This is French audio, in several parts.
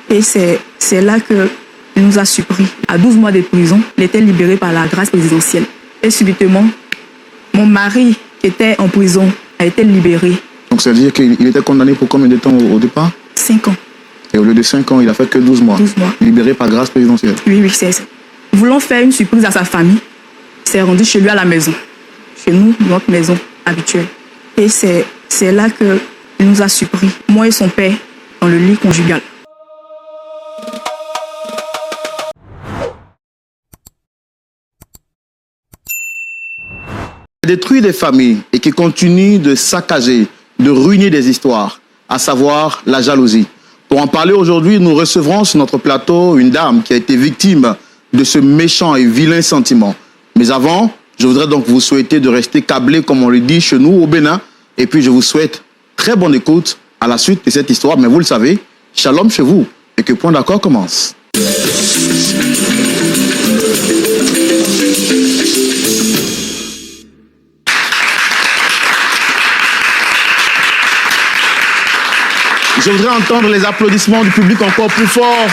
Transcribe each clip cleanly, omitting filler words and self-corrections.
Et c'est là qu'il nous a surpris. À 12 mois de prison, il était libéré par la grâce présidentielle. Et subitement, mon mari qui était en prison a été libéré. Donc ça veut dire qu'il était condamné pour combien de temps au départ? 5 ans. Et au lieu de 5 ans, il a fait que 12 mois. 12 mois. Libéré par grâce présidentielle. Oui, c'est. Voulant faire une surprise à sa famille, il s'est rendu chez lui à la maison. Chez nous, notre maison habituelle. Et c'est là qu'il nous a surpris, moi et son père, dans le lit conjugal. Détruit des familles et qui continue de saccager, de ruiner des histoires, à savoir la jalousie. Pour en parler aujourd'hui, nous recevrons sur notre plateau une dame qui a été victime de ce méchant et vilain sentiment. Mais avant, je voudrais donc vous souhaiter de rester câblés, comme on le dit chez nous au Bénin. Et puis je vous souhaite très bonne écoute à la suite de cette histoire. Mais vous le savez, shalom chez vous et que Point d'accord commence. Je voudrais entendre les applaudissements du public encore plus fort.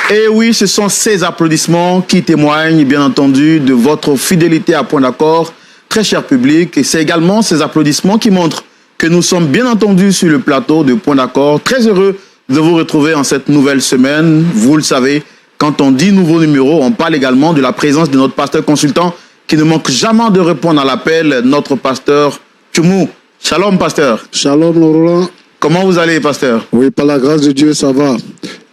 Et oui, ce sont ces applaudissements qui témoignent, bien entendu, de votre fidélité à Point d'accord, très cher public. Et c'est également ces applaudissements qui montrent que nous sommes bien entendu sur le plateau de Point d'accord. Très heureux de vous retrouver en cette nouvelle semaine. Vous le savez, quand on dit nouveau numéro, on parle également de la présence de notre pasteur consultant qui ne manque jamais de répondre à l'appel, notre pasteur Tchoumou. Shalom, pasteur. Shalom, Laurent. Comment vous allez, pasteur? Oui, par la grâce de Dieu, ça va.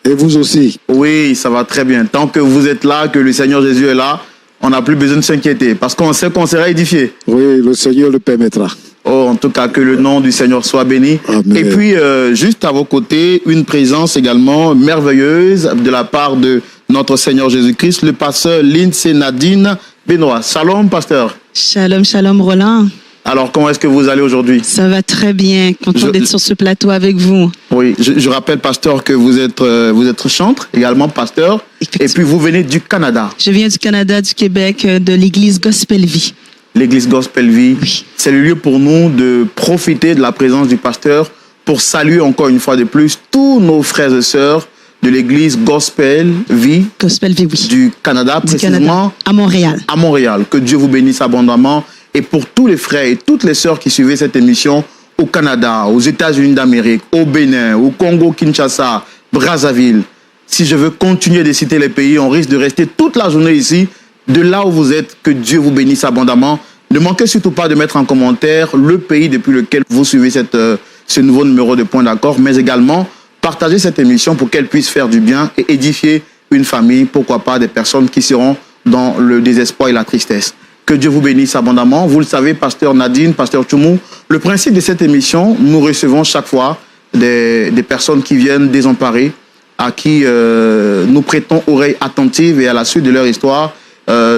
Et vous aussi? Oui, ça va très bien. Tant que vous êtes là, que le Seigneur Jésus est là, on n'a plus besoin de s'inquiéter parce qu'on sait qu'on sera édifié. Oui, le Seigneur le permettra. Oh, en tout cas, que le nom du Seigneur soit béni. Amen. Et puis, juste à vos côtés, une présence également merveilleuse de la part de notre Seigneur Jésus-Christ, le pasteur Lindsay Nadine Benoît. Shalom, pasteur. Shalom, shalom, Roland. Alors, comment est-ce que vous allez aujourd'hui? Ça va très bien. Content d'être sur ce plateau avec vous. Oui, je rappelle, pasteur, que vous êtes chantre, également pasteur. Et puis, vous venez du Canada. Je viens du Canada, du Québec, de l'église Gospel Vie. L'église Gospel Vie. Oui. C'est le lieu pour nous de profiter de la présence du pasteur pour saluer encore une fois de plus tous nos frères et sœurs de l'église Gospel Vie. Gospel Vie, oui. Du Canada, précisément. Canada, à Montréal. À Montréal. Que Dieu vous bénisse abondamment. Et pour tous les frères et toutes les sœurs qui suivaient cette émission au Canada, aux États-Unis d'Amérique, au Bénin, au Congo, Kinshasa, Brazzaville. Si je veux continuer de citer les pays, on risque de rester toute la journée ici. De là où vous êtes, que Dieu vous bénisse abondamment. Ne manquez surtout pas de mettre en commentaire le pays depuis lequel vous suivez ce nouveau numéro de Point d'accord, mais également partager cette émission pour qu'elle puisse faire du bien et édifier une famille, pourquoi pas des personnes qui seront dans le désespoir et la tristesse. Que Dieu vous bénisse abondamment. Vous le savez, pasteur Nadine, pasteur Tchoumou, le principe de cette émission, nous recevons chaque fois des personnes qui viennent désemparées, à qui nous prêtons oreille attentive et à la suite de leur histoire,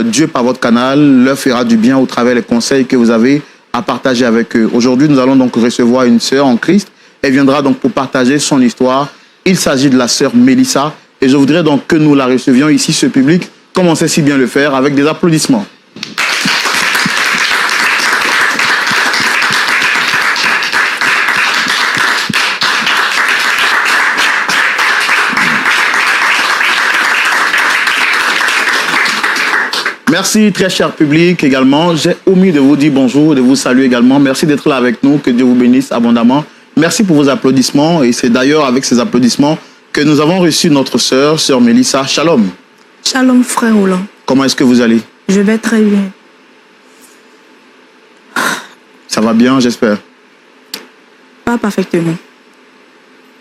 Dieu, par votre canal, leur fera du bien au travers des conseils que vous avez à partager avec eux. Aujourd'hui, nous allons donc recevoir une sœur en Christ. Elle viendra donc pour partager son histoire. Il s'agit de la sœur Mélissa. Et je voudrais donc que nous la recevions ici, ce public, comme on sait si bien le faire, avec des applaudissements. Merci, très cher public également. J'ai omis de vous dire bonjour, de vous saluer également. Merci d'être là avec nous. Que Dieu vous bénisse abondamment. Merci pour vos applaudissements. Et c'est d'ailleurs avec ces applaudissements que nous avons reçu notre sœur Mélissa. Shalom. Shalom, frère Roland. Comment est-ce que vous allez? Je vais très bien. Ça va bien, j'espère? Pas parfaitement.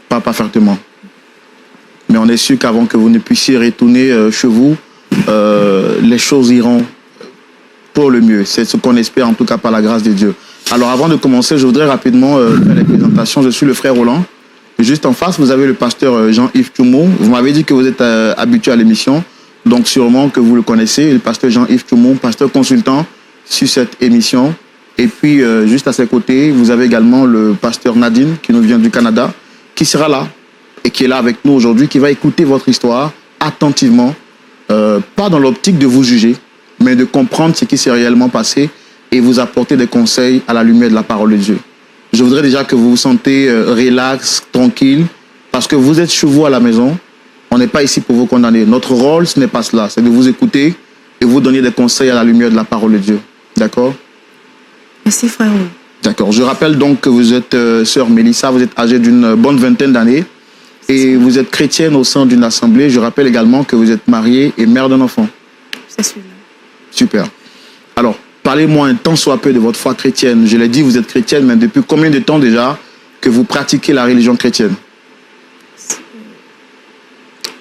Pas parfaitement. Mais on est sûr qu'avant que vous ne puissiez retourner chez vous, les choses iront pour le mieux. C'est ce qu'on espère, en tout cas par la grâce de Dieu. Alors avant de commencer, je voudrais rapidement faire les présentations. Je suis le frère Roland. Juste en face, vous avez le pasteur Jean-Yves Tchoumou. Vous m'avez dit que vous êtes habitué à l'émission, donc sûrement que vous le connaissez. Le pasteur Jean-Yves Tchoumou, pasteur consultant sur cette émission. Et puis, juste à ses côtés, vous avez également le pasteur Nadine, qui nous vient du Canada, qui sera là et qui est là avec nous aujourd'hui, qui va écouter votre histoire attentivement. Pas dans l'optique de vous juger, mais de comprendre ce qui s'est réellement passé et vous apporter des conseils à la lumière de la parole de Dieu. Je voudrais déjà que vous vous sentez relax, tranquille, parce que vous êtes chez vous à la maison. On n'est pas ici pour vous condamner. Notre rôle, ce n'est pas cela. C'est de vous écouter et vous donner des conseils à la lumière de la parole de Dieu. D'accord? Merci, frère. D'accord. Je rappelle donc que vous êtes sœur Mélissa, vous êtes âgée d'une bonne vingtaine d'années et vous êtes chrétienne au sein d'une assemblée. Je rappelle également que vous êtes mariée et mère d'un enfant. C'est celui-là. Super. Alors, parlez-moi un tant soit peu de votre foi chrétienne. Je l'ai dit, vous êtes chrétienne, mais depuis combien de temps déjà que vous pratiquez la religion chrétienne?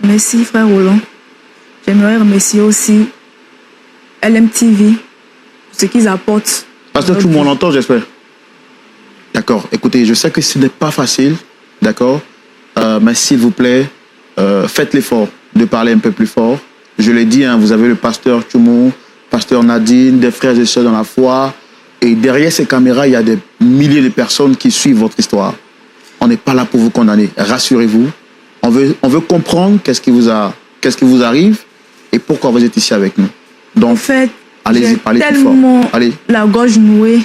Merci, frère Roland. J'aimerais remercier aussi LMTV pour ce qu'ils apportent. Parce que tout le monde l'entend, j'espère. D'accord. Écoutez, je sais que ce n'est pas facile, d'accord, mais s'il vous plaît, faites l'effort de parler un peu plus fort. Je l'ai dit, hein, vous avez le pasteur Tchoumou, pasteur Nadine, des frères et sœurs dans la foi. Et derrière ces caméras, il y a des milliers de personnes qui suivent votre histoire. On n'est pas là pour vous condamner. Rassurez-vous. On veut comprendre qu'est-ce qui vous arrive et pourquoi vous êtes ici avec nous. Donc, en fait, allez-y, parlez plus fort. Allez. La gorge nouée.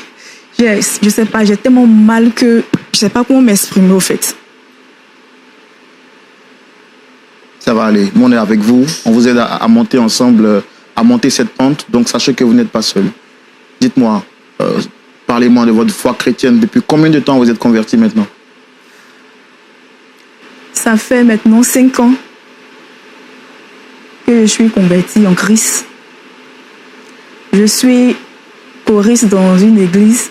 Je sais pas, j'ai tellement mal que je sais pas comment m'exprimer au fait. Ça va aller. Nous, on est avec vous. On vous aide à monter ensemble, à monter cette pente. Donc, sachez que vous n'êtes pas seul. Dites-moi, parlez-moi de votre foi chrétienne. Depuis combien de temps vous êtes converti maintenant? Ça fait maintenant 5 ans que je suis convertie en Christ. Je suis choriste dans une église.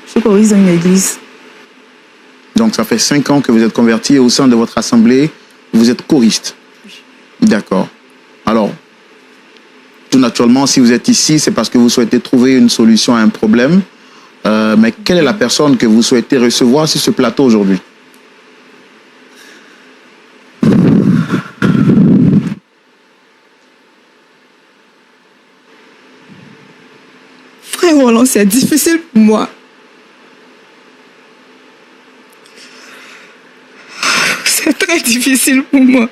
Je suis choriste dans une église. Donc, ça fait 5 ans que vous êtes converti et au sein de votre assemblée, vous êtes choriste. D'accord. Alors, tout naturellement, si vous êtes ici, c'est parce que vous souhaitez trouver une solution à un problème. Mais quelle est la personne que vous souhaitez recevoir sur ce plateau aujourd'hui? Frère Roland, c'est difficile pour moi. C'est très difficile pour moi.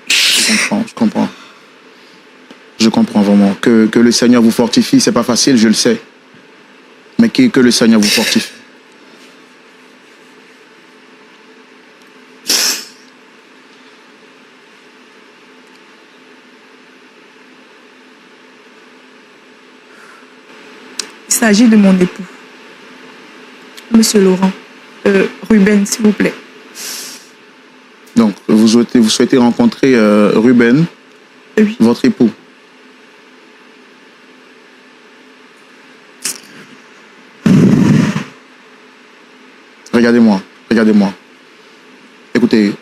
Je comprends. Je comprends vraiment. Que le Seigneur vous fortifie, c'est pas facile, je le sais. Mais que le Seigneur vous fortifie. Il s'agit de mon époux. Monsieur Laurent. Ruben, s'il vous plaît. Donc, vous souhaitez rencontrer Ruben, Oui. votre époux. Regardez-moi. Écoutez,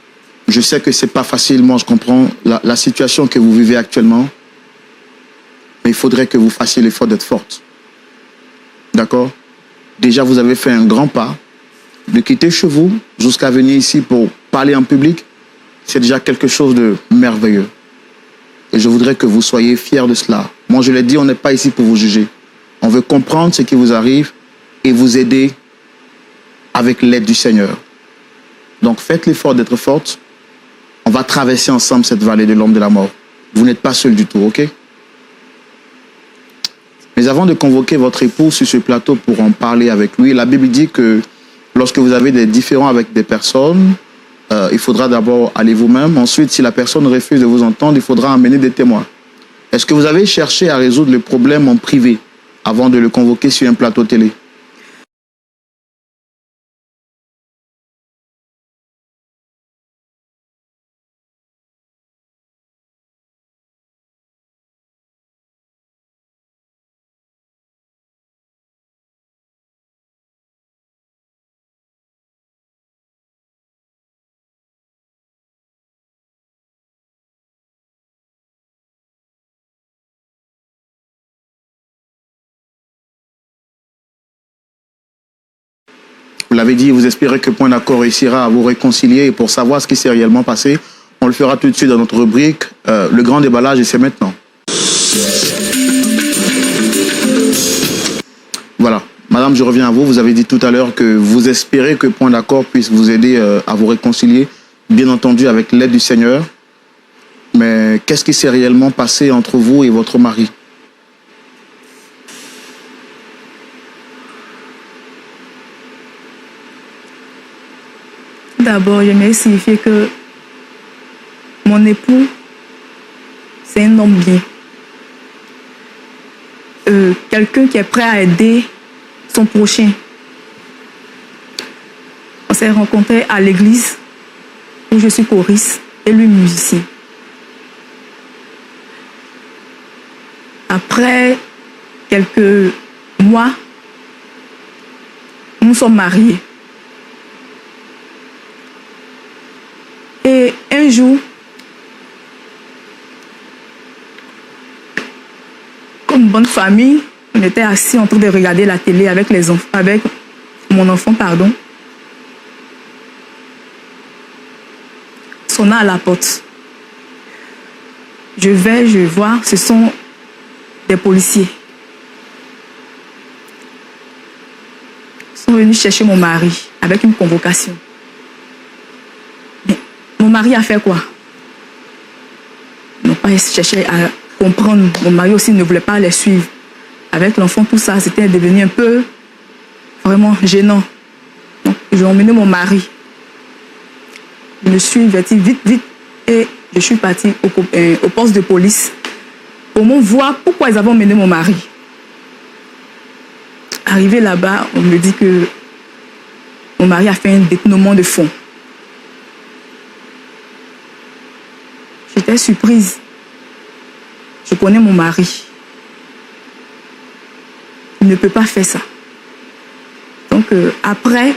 je sais que c'est pas facile, moi je comprends la situation que vous vivez actuellement, mais il faudrait que vous fassiez l'effort d'être forte. D'accord? Déjà, vous avez fait un grand pas. De quitter chez vous jusqu'à venir ici pour parler en public, c'est déjà quelque chose de merveilleux. Et je voudrais que vous soyez fiers de cela. Moi, je l'ai dit, on n'est pas ici pour vous juger. On veut comprendre ce qui vous arrive et vous aider avec l'aide du Seigneur. Donc, faites l'effort d'être forte. On va traverser ensemble cette vallée de l'ombre de la mort. Vous n'êtes pas seul du tout, ok? Mais avant de convoquer votre époux sur ce plateau pour en parler avec lui, la Bible dit que lorsque vous avez des différends avec des personnes, il faudra d'abord aller vous-même. Ensuite, si la personne refuse de vous entendre, il faudra amener des témoins. Est-ce que vous avez cherché à résoudre le problème en privé avant de le convoquer sur un plateau télé? Vous l'avez dit, vous espérez que Point d'accord réussira à vous réconcilier. Et pour savoir ce qui s'est réellement passé, on le fera tout de suite dans notre rubrique Le grand déballage, et c'est maintenant. Voilà. Madame, je reviens à vous. Vous avez dit tout à l'heure que vous espérez que Point d'accord puisse vous aider à vous réconcilier, bien entendu avec l'aide du Seigneur. Mais qu'est-ce qui s'est réellement passé entre vous et votre mari? D'abord, j'aimerais signifier que mon époux, c'est un homme bien. Quelqu'un qui est prêt à aider son prochain. On s'est rencontrés à l'église où je suis choriste et lui musicien. Après quelques mois, nous sommes mariés. Et un jour, comme bonne famille, on était assis en train de regarder la télé avec mon enfant, pardon. Sonna à la porte. Je vois, ce sont des policiers. Ils sont venus chercher mon mari avec une convocation. Mais mon mari a fait quoi? Ils n'ont pas cherché à comprendre. Mon mari aussi ne voulait pas les suivre. Avec l'enfant, tout ça, c'était devenu un peu vraiment gênant. Donc, j'ai emmené mon mari. Je me suis vêtue vite et je suis partie au poste de police pour voir pourquoi ils avaient emmené mon mari. Arrivé là-bas, on me dit que mon mari a fait un détournement de fonds. J'étais surprise. Je connais mon mari. Il ne peut pas faire ça. Donc après,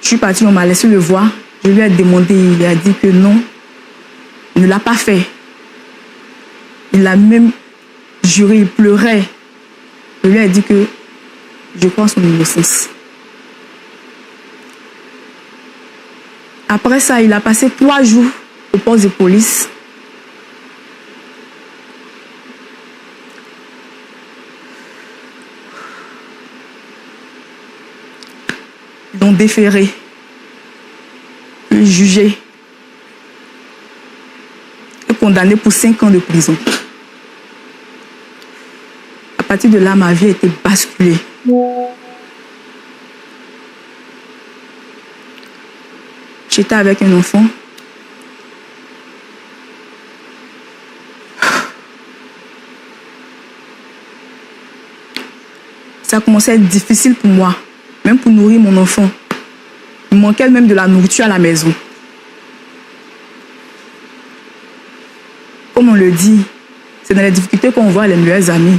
je suis partie, on m'a laissé le voir. Je lui ai demandé, il a dit que non, il ne l'a pas fait. Il a même juré, il pleurait. Je lui ai dit que je crois en son innocence. Après ça, il a passé 3 jours au poste de police. Ils l'ont déféré, jugé et condamné pour 5 ans de prison. À partir de là, ma vie a été basculée. J'étais avec un enfant. Ça a commencé à être difficile pour moi, même pour nourrir mon enfant. Il manquait même de la nourriture à la maison. Comme on le dit, c'est dans les difficultés qu'on voit les meilleurs amis.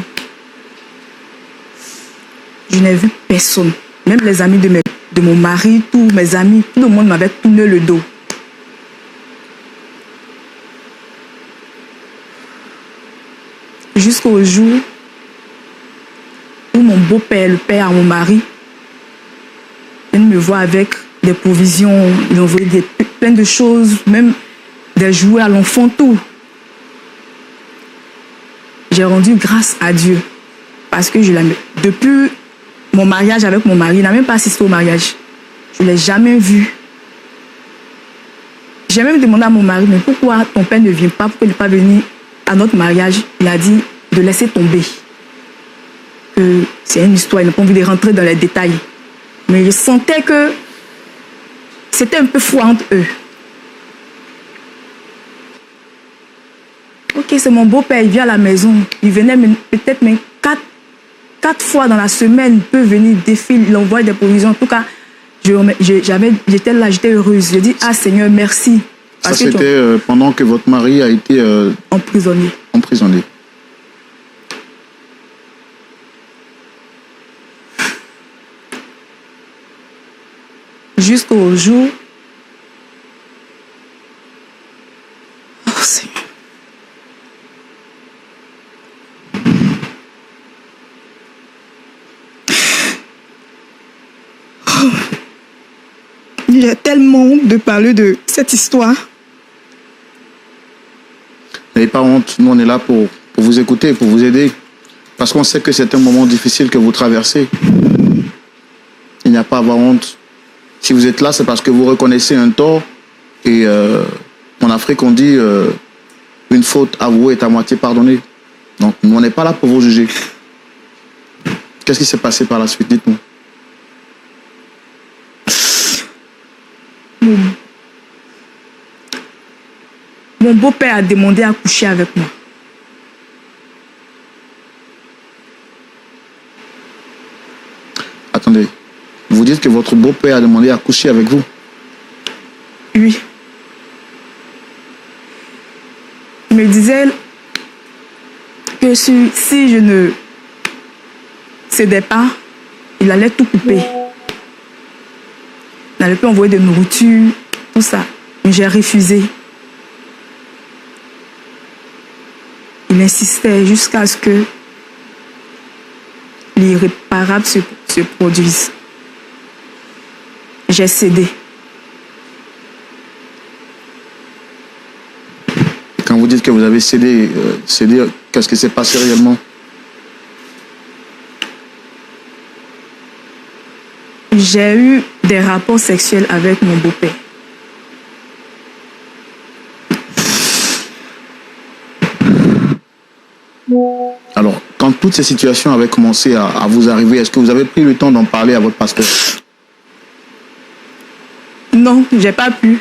Je n'ai vu personne, même les amis de mon mari, tous mes amis, tout le monde m'avait tourné le dos. Jusqu'au jour où mon beau-père, le père à mon mari, il me voit avec des provisions, il envoyait plein de choses, même des jouets à l'enfant, tout. J'ai rendu grâce à Dieu parce que depuis mon mariage avec mon mari, il n'a même pas assisté au mariage. Je ne l'ai jamais vu. J'ai même demandé à mon mari, mais pourquoi ton père ne vient pas, pourquoi il n'est pas venu à notre mariage? Il a dit de laisser tomber. Que c'est une histoire, il n'a pas envie de rentrer dans les détails. Mais je sentais que c'était un peu fou entre eux. Ok, c'est mon beau-père, il vient à la maison. Il venait peut-être 4 fois dans la semaine, il peut venir défiler, il envoie des provisions. En tout cas, j'étais là, j'étais heureuse. Je dis, ah Seigneur, merci. Ça, c'était pendant que votre mari a été emprisonné. Emprisonné. Jusqu'au jour... Oh Seigneur. J'ai tellement honte de parler de cette histoire. N'ayez pas honte, nous on est là pour vous écouter, pour vous aider. Parce qu'on sait que c'est un moment difficile que vous traversez. Il n'y a pas à avoir honte. Si vous êtes là, c'est parce que vous reconnaissez un tort et En Afrique, on dit une faute avouée est à moitié pardonnée. Donc, nous, on n'est pas là pour vous juger. Qu'est-ce qui s'est passé par la suite? Dites-nous. Mon beau-père a demandé à coucher avec moi. Attendez. Vous dites que votre beau-père a demandé à coucher avec vous? Oui. Il me disait que si je ne cédais pas, il allait tout couper. Il n'allait plus envoyer de nourriture, tout ça. Mais j'ai refusé. Il insistait jusqu'à ce que l'irréparable se produise. J'ai cédé. Quand vous dites que vous avez cédé, qu'est-ce qui s'est passé réellement? J'ai eu des rapports sexuels avec mon beau-père. Alors, quand toutes ces situations avaient commencé à vous arriver, est-ce que vous avez pris le temps d'en parler à votre pasteur? Non, j'ai pas pu.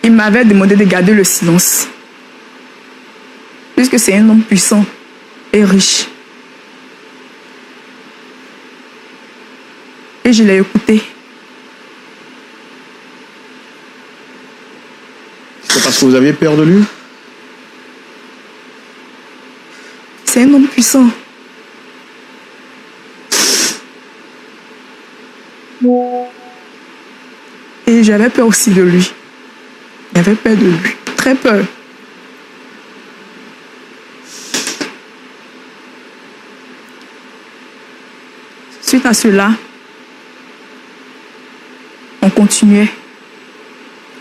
Il m'avait demandé de garder le silence. Puisque c'est un homme puissant et riche. Et je l'ai écouté. C'est parce que vous aviez peur de lui? C'est un homme puissant. Et j'avais peur aussi de lui. J'avais peur de lui. Très peur. Suite à cela, on continuait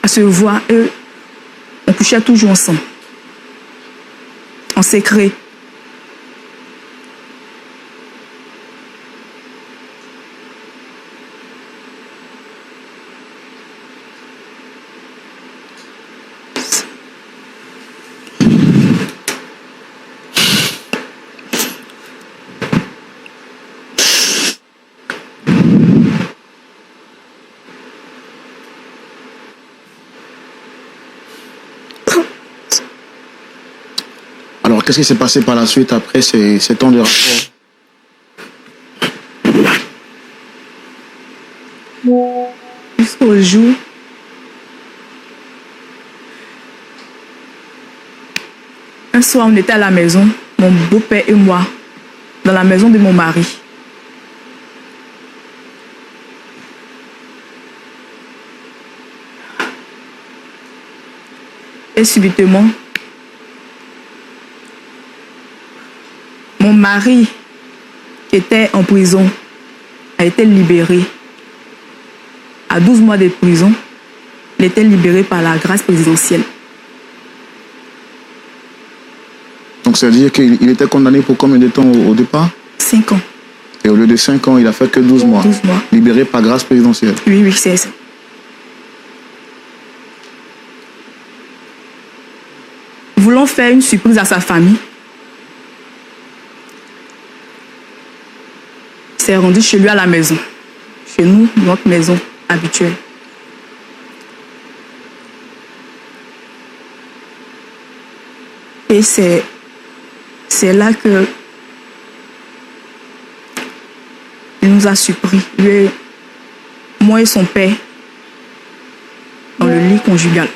à se voir et on couchait toujours ensemble. En secret. Alors, qu'est-ce qui s'est passé par la suite après ces temps de rapport? Jusqu'au jour un soir, on était à la maison, mon beau-père et moi, dans la maison de mon mari. Et subitement, mon mari, qui était en prison, a été libéré. À 12 mois de prison, il était libéré par la grâce présidentielle. Donc, ça veut dire qu'il était condamné pour combien de temps au départ? 5 ans. Et au lieu de 5 ans, il a fait que 12 mois. 12 mois. Libéré par grâce présidentielle. Oui, oui, c'est ça. Voulant faire une surprise à sa famille, il s'est rendu chez lui à la maison. Chez nous, notre maison habituelle. Et c'est là que il nous a surpris, lui, moi et son père, dans le lit conjugal.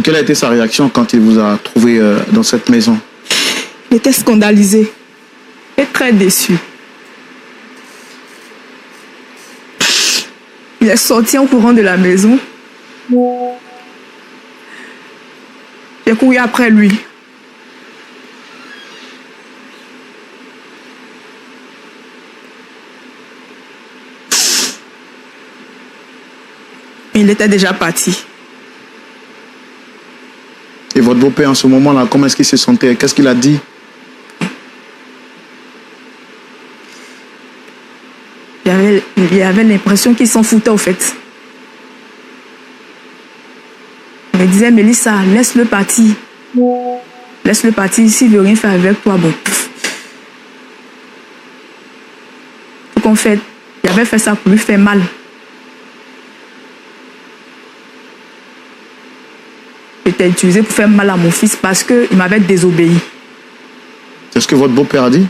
Quelle a été sa réaction quand il vous a trouvé dans cette maison? Il était scandalisé et très déçu. Il est sorti en courant de la maison. J'ai couru après lui. Il était déjà parti. Et votre beau-père, en ce moment-là, comment est-ce qu'il se sentait? Qu'est-ce qu'il a dit? Il y avait l'impression qu'il s'en foutait, au fait. Il me disait, Mélissa, laisse-le partir. Laisse-le partir. S'il ne veut rien faire avec toi, bon. Tout qu'en fait, il avait fait ça pour lui faire mal. J'étais utilisé pour faire mal à mon fils parce qu'il m'avait désobéi. C'est ce que votre beau-père a dit?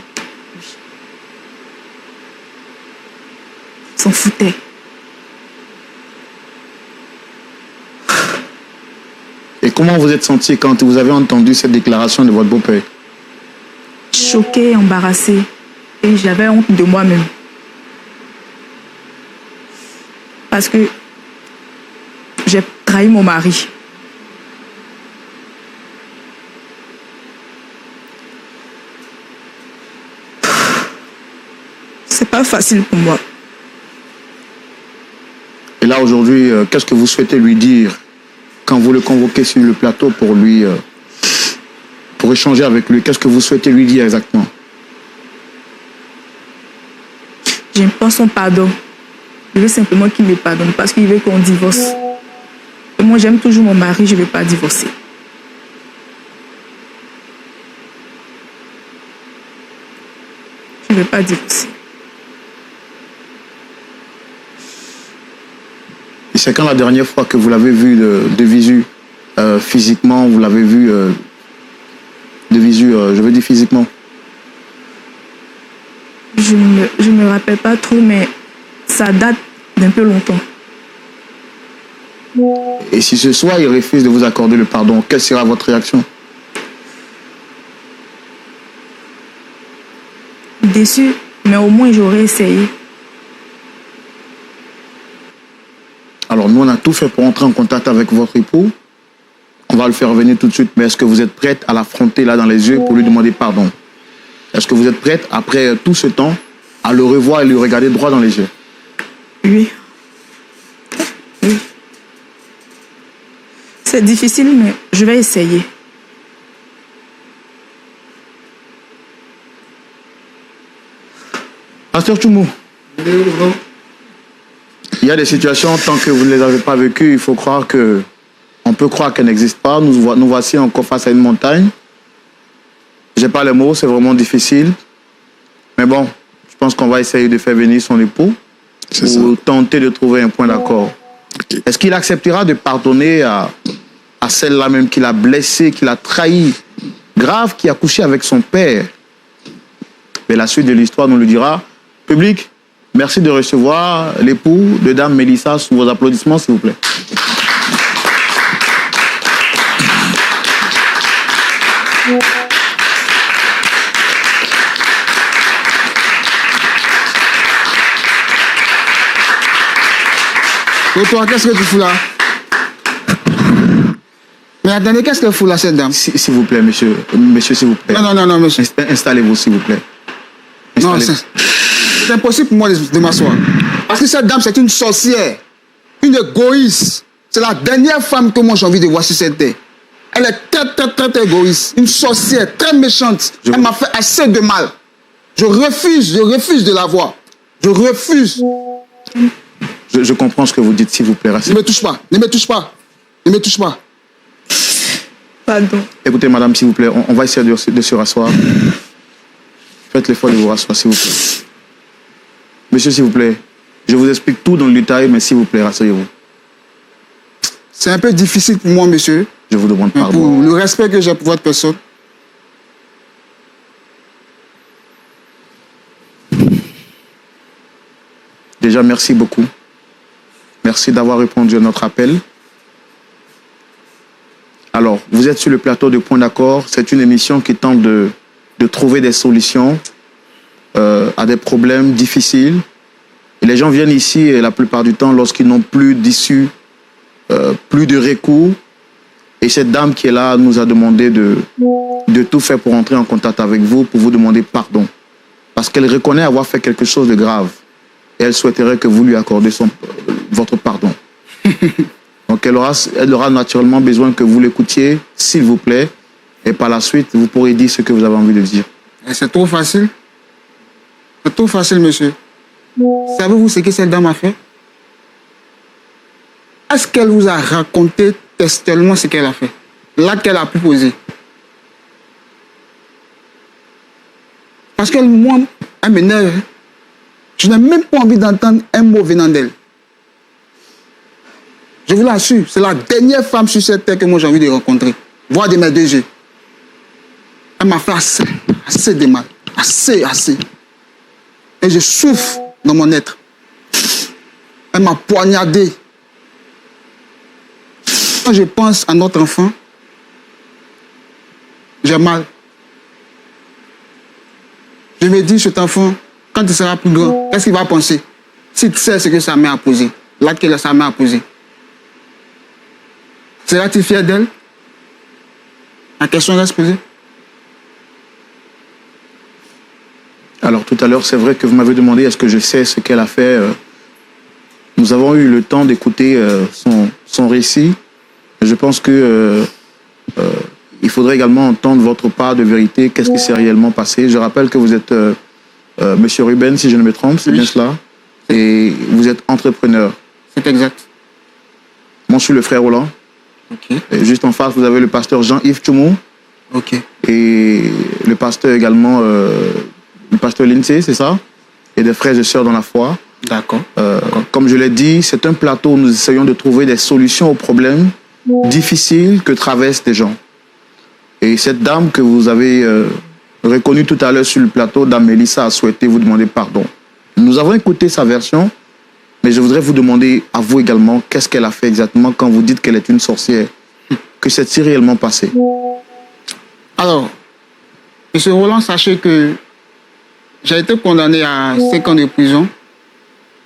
Il s'en foutait. Et comment vous êtes senti quand vous avez entendu cette déclaration de votre beau-père? Choquée, embarrassée. Et j'avais honte de moi-même. Parce que j'ai trahi mon mari. C'est pas facile pour moi. Et là, aujourd'hui, qu'est-ce que vous souhaitez lui dire quand vous le convoquez sur le plateau pour lui, pour échanger avec lui? Qu'est-ce que vous souhaitez lui dire exactement? J'aime pas son pardon. Je veux simplement qu'il me pardonne parce qu'il veut qu'on divorce. Et moi, j'aime toujours mon mari, je ne veux pas divorcer. Je ne veux pas divorcer. Et c'est quand la dernière fois que vous l'avez vu de visu, physiquement, vous l'avez vu de visu, je veux dire physiquement? Je ne me rappelle pas trop, mais ça date d'un peu longtemps. Et si ce soir il refuse de vous accorder le pardon, quelle sera votre réaction? Déçu, mais au moins j'aurais essayé. Alors nous on a tout fait pour entrer en contact avec votre époux. On va le faire revenir tout de suite, mais est-ce que vous êtes prête à l'affronter là dans les yeux pour lui demander pardon? Est-ce que vous êtes prête, après tout ce temps, à le revoir et lui regarder droit dans les yeux? Oui. Oui. C'est difficile, mais je vais essayer. Pasteur Tchoumou, il y a des situations, tant que vous ne les avez pas vécues, il faut croire que... On peut croire qu'elles n'existent pas. Nous voici encore face à une montagne. Je n'ai pas les mots, c'est vraiment difficile. Mais bon, je pense qu'on va essayer de faire venir son époux pour tenter de trouver un point d'accord. Okay. Est-ce qu'il acceptera de pardonner à celle-là même qui l'a blessé, qui l'a trahi, grave, qui a couché avec son père? Mais la suite de l'histoire nous le dira. Public, merci de recevoir l'époux de Dame Mélissa sous vos applaudissements, s'il vous plaît. Et toi, qu'est-ce que tu fous là? Mais attendez, qu'est-ce que fout là, cette dame? S'il vous plaît, monsieur. Monsieur, s'il vous plaît. Non, monsieur. Installez-vous, s'il vous plaît. Non, c'est impossible pour moi de m'asseoir. Parce que cette dame, c'est une sorcière. Une égoïste. C'est la dernière femme que moi j'ai envie de voir sur cette terre. Elle est très égoïste. Une sorcière, très méchante. Elle m'a fait assez de mal. Je refuse de la voir. Je refuse. Je comprends ce que vous dites, s'il vous plaît. Ne me touche pas, ne me touche pas, ne me touche pas. Pardon. Écoutez, madame, s'il vous plaît, on va essayer de se rasseoir. Faites l'effort de vous rasseoir, s'il vous plaît. Monsieur, s'il vous plaît, je vous explique tout dans le détail, mais s'il vous plaît, rasseyez-vous. C'est un peu difficile pour moi, monsieur. Je vous demande pardon. Pour le respect que j'ai pour votre personne. Déjà, merci beaucoup. Merci d'avoir répondu à notre appel. Alors, vous êtes sur le plateau de Point d'accord. C'est une émission qui tente de trouver des solutions à des problèmes difficiles. Et les gens viennent ici, et la plupart du temps, lorsqu'ils n'ont plus d'issue, plus de recours. Et cette dame qui est là nous a demandé de tout faire pour entrer en contact avec vous, pour vous demander pardon. Parce qu'elle reconnaît avoir fait quelque chose de grave. Et elle souhaiterait que vous lui accordez votre pardon. Donc elle aura naturellement besoin que vous l'écoutiez, s'il vous plaît. Et par la suite, vous pourrez dire ce que vous avez envie de dire. C'est trop facile. C'est trop facile, monsieur. Savez-vous ce que cette dame a fait? Est-ce qu'elle vous a raconté textuellement ce qu'elle a fait? L'acte qu'elle a pu poser. Parce que moi, elle m'énerve. Je n'ai même pas envie d'entendre un mot venant d'elle. Je vous l'assure, c'est la dernière femme sur cette terre que moi j'ai envie de rencontrer. Voir de mes deux yeux. Elle m'a fait assez de mal. Assez. Et je souffre dans mon être. Elle m'a poignardé. Quand je pense à notre enfant, j'ai mal. Je me dis, cet enfant, quand il sera plus grand, qu'est-ce qu'il va penser? S'il sait ce que sa mère a posé, l'acte que sa mère a posé. Sera-t-il fier d'elle? La question reste posée. Alors tout à l'heure, c'est vrai que vous m'avez demandé est-ce que je sais ce qu'elle a fait. Nous avons eu le temps d'écouter son récit. Je pense que il faudrait également entendre votre part de vérité. Qu'est-ce qui s'est réellement passé? Je rappelle que vous êtes Monsieur Ruben, si je ne me trompe, c'est bien cela. Et vous êtes entrepreneur. C'est exact. Moi, je suis le frère Roland. Ok. Et juste en face, vous avez le pasteur Jean-Yves Tchoumou. Ok. Et le pasteur également, le pasteur Lindsay, c'est ça? Et des frères et sœurs dans la foi. D'accord. Comme je l'ai dit, c'est un plateau où nous essayons de trouver des solutions aux problèmes difficiles que traversent les gens. Et cette dame que vous avez reconnue tout à l'heure sur le plateau, Dame Mélissa, a souhaité vous demander pardon. Nous avons écouté sa version, mais je voudrais vous demander à vous également qu'est-ce qu'elle a fait exactement quand vous dites qu'elle est une sorcière. Que s'est-il réellement passé? Alors, monsieur Roland, sachez que j'ai été condamné à 5 ans de prison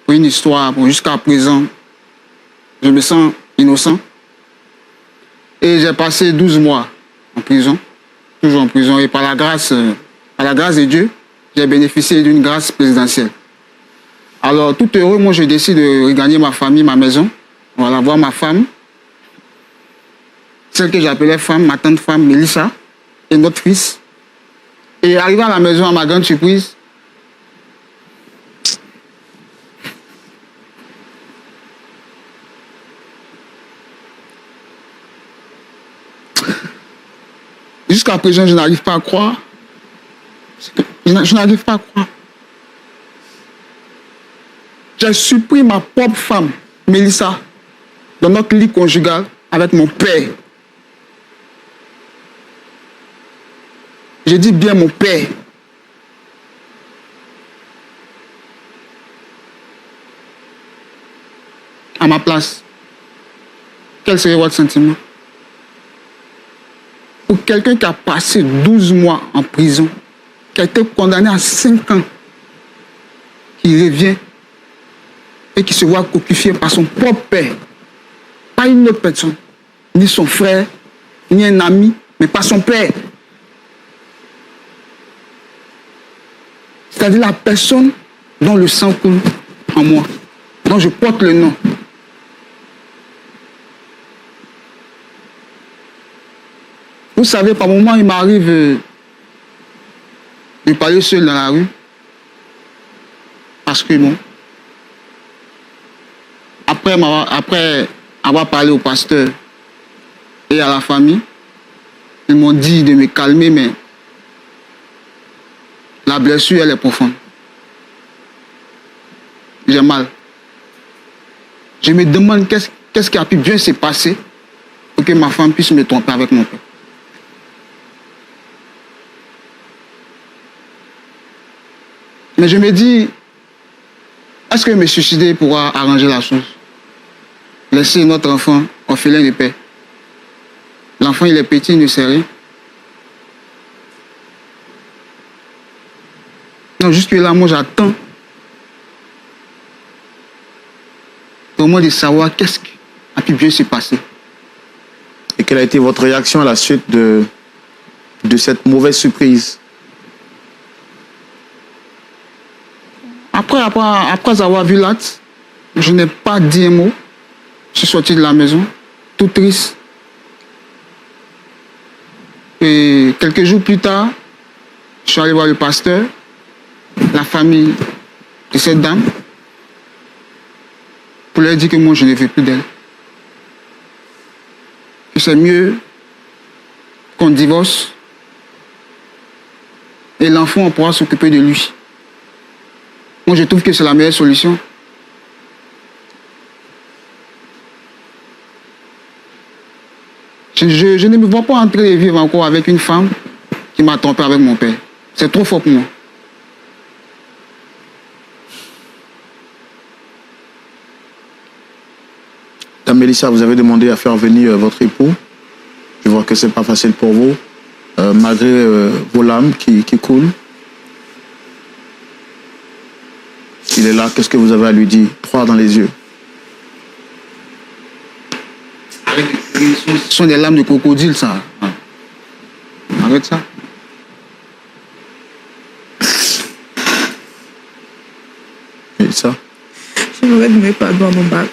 pour une histoire. Bon, jusqu'à présent, je me sens innocent. Et j'ai passé 12 mois en prison, toujours en prison. Et par la grâce de Dieu, j'ai bénéficié d'une grâce présidentielle. Alors, tout heureux, moi, je décide de regagner ma famille, ma maison. Voilà, voir ma femme, celle que j'appelais femme, ma tante femme, Mélissa, et notre fils. Et arrivé à la maison, à ma grande surprise, jusqu'à présent, je n'arrive pas à croire. Je n'arrive pas à croire. J'ai surpris ma propre femme, Mélissa, dans notre lit conjugal avec mon père. Je dis bien mon père. À ma place, quel serait votre sentiment? Pour quelqu'un qui a passé 12 mois en prison, qui a été condamné à 5 ans, qui revient et qui se voit coquifié par son propre père, pas une autre personne, ni son frère, ni un ami, mais par son père. C'est-à-dire la personne dont le sang coule en moi, dont je porte le nom. Vous savez, par moments, il m'arrive de parler seul dans la rue. Parce que bon, après avoir parlé au pasteur et à la famille, ils m'ont dit de me calmer, mais la blessure, elle est profonde. J'ai mal. Je me demande qu'est-ce qui a pu bien se passer pour que ma femme puisse me tromper avec mon père. Mais je me dis, est-ce que me suicider pourra arranger la chose? Laisser notre enfant orphelin de père. L'enfant, il est petit, il ne sait rien. Non, jusque là, moi, j'attends vraiment de savoir qu'est-ce qui a pu bien se passer. Et quelle a été votre réaction à la suite de cette mauvaise surprise? Après avoir vu l'acte, je n'ai pas dit un mot. Je suis sorti de la maison, tout triste. Et quelques jours plus tard, je suis allé voir le pasteur, la famille de cette dame, pour leur dire que moi, je ne veux plus d'elle. Que c'est mieux qu'on divorce et l'enfant, on pourra s'occuper de lui. Moi, je trouve que c'est la meilleure solution. Je ne me vois pas en train de vivre encore avec une femme qui m'a trompé avec mon père. C'est trop fort pour moi. Dame Mélissa, vous avez demandé à faire venir votre époux. Je vois que ce n'est pas facile pour vous, malgré vos larmes qui coulent. Il est là, qu'est-ce que vous avez à lui dire? Droit dans les yeux. Ce sont des larmes de crocodile, ça. Arrête ça. Mélissa? J'aimerais demander pardon à mon mari.